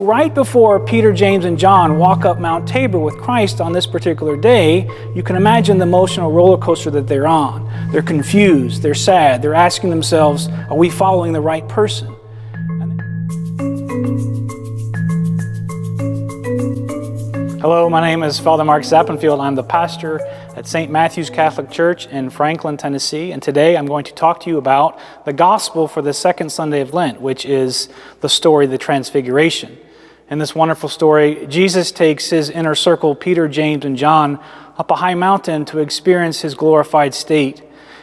Right before Peter, James, and John walk up Mount Tabor with Christ on this particular day, you can imagine the emotional roller coaster that they're on. They're confused, they're sad, they're asking themselves, are we following the right person? Hello, my name is Father Mark Sappenfield. I'm the pastor at St. Matthew's Catholic Church in Franklin, Tennessee, and today I'm going to talk to you about the gospel for the second Sunday of Lent, which is the story of the Transfiguration. In this wonderful story, Jesus takes his inner circle, Peter, James, and John, up a high mountain to experience his glorified state.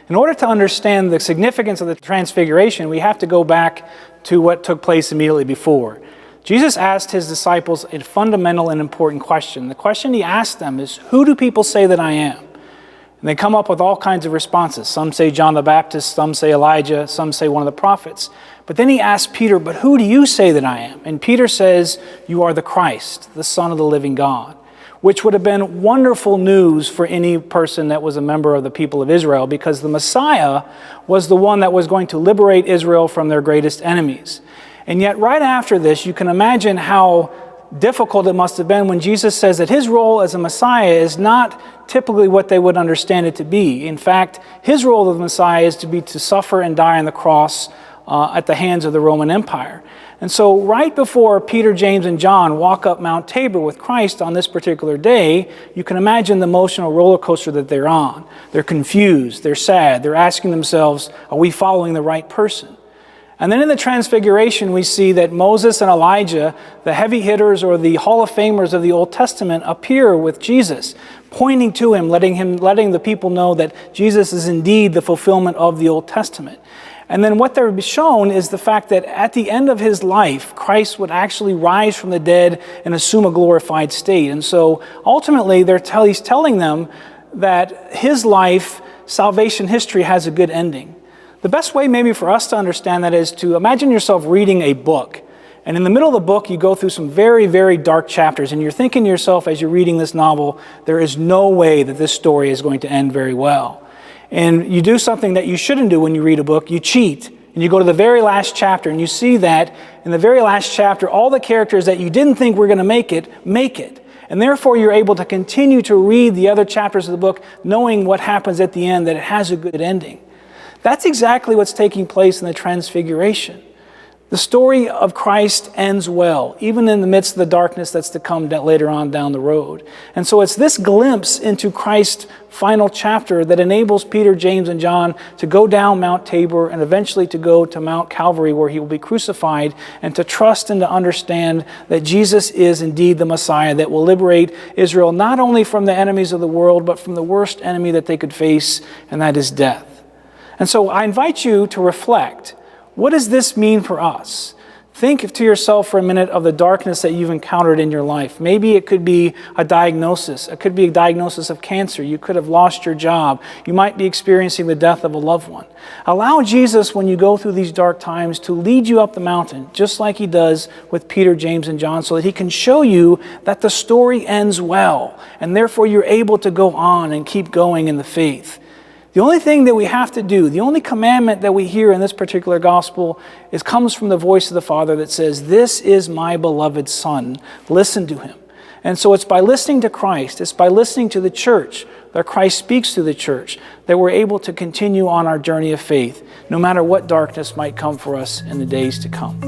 In order to understand the significance of the Transfiguration, we have to go back to what took place immediately before. Jesus asked his disciples a fundamental and important question. The question he asked them is, who do people say that I am? And they come up with all kinds of responses. Some say John the Baptist, some say Elijah, some say one of the prophets. But then he asked Peter, but who do you say that I am? And Peter says, you are the Christ, the Son of the living God, which would have been wonderful news for any person that was a member of the people of Israel, because the Messiah was the one that was going to liberate Israel from their greatest enemies. And yet right after this, you can imagine how difficult it must have been when Jesus says that his role as a Messiah is not typically what they would understand it to be. In fact, his role as the Messiah is to suffer and die on the cross at the hands of the Roman Empire. And so right before Peter, James, and John walk up Mount Tabor with Christ on this particular day, you can imagine the emotional roller coaster that they're on. They're confused, they're sad, they're asking themselves, are we following the right person? And then in the Transfiguration, we see that Moses and Elijah, the heavy hitters or the Hall of Famers of the Old Testament, appear with Jesus, pointing to him, letting the people know that Jesus is indeed the fulfillment of the Old Testament. And then what they're shown is the fact that at the end of his life, Christ would actually rise from the dead and assume a glorified state. And so ultimately, he's telling them that his life, salvation history, has a good ending. The best way maybe for us to understand that is to imagine yourself reading a book. And in the middle of the book, you go through some very, very dark chapters. And you're thinking to yourself as you're reading this novel, there is no way that this story is going to end very well. And you do something that you shouldn't do when you read a book. You cheat. And you go to the very last chapter. And you see that in the very last chapter, all the characters that you didn't think were going to make it. And therefore, you're able to continue to read the other chapters of the book, knowing what happens at the end, that it has a good ending. That's exactly what's taking place in the Transfiguration. The story of Christ ends well, even in the midst of the darkness that's to come later on down the road. And so it's this glimpse into Christ's final chapter that enables Peter, James, and John to go down Mount Tabor and eventually to go to Mount Calvary, where he will be crucified, and to trust and to understand that Jesus is indeed the Messiah that will liberate Israel not only from the enemies of the world, but from the worst enemy that they could face, and that is death. And so I invite you to reflect. What does this mean for us? Think to yourself for a minute of the darkness that you've encountered in your life. Maybe it could be a diagnosis. It could be a diagnosis of cancer. You could have lost your job. You might be experiencing the death of a loved one. Allow Jesus, when you go through these dark times, to lead you up the mountain, just like he does with Peter, James, and John, so that he can show you that the story ends well, and therefore you're able to go on and keep going in the faith. The only thing that we have to do, the only commandment that we hear in this particular gospel comes from the voice of the Father that says, this is my beloved Son, listen to him. And so it's by listening to Christ, it's by listening to the church, that Christ speaks to the church, that we're able to continue on our journey of faith, no matter what darkness might come for us in the days to come.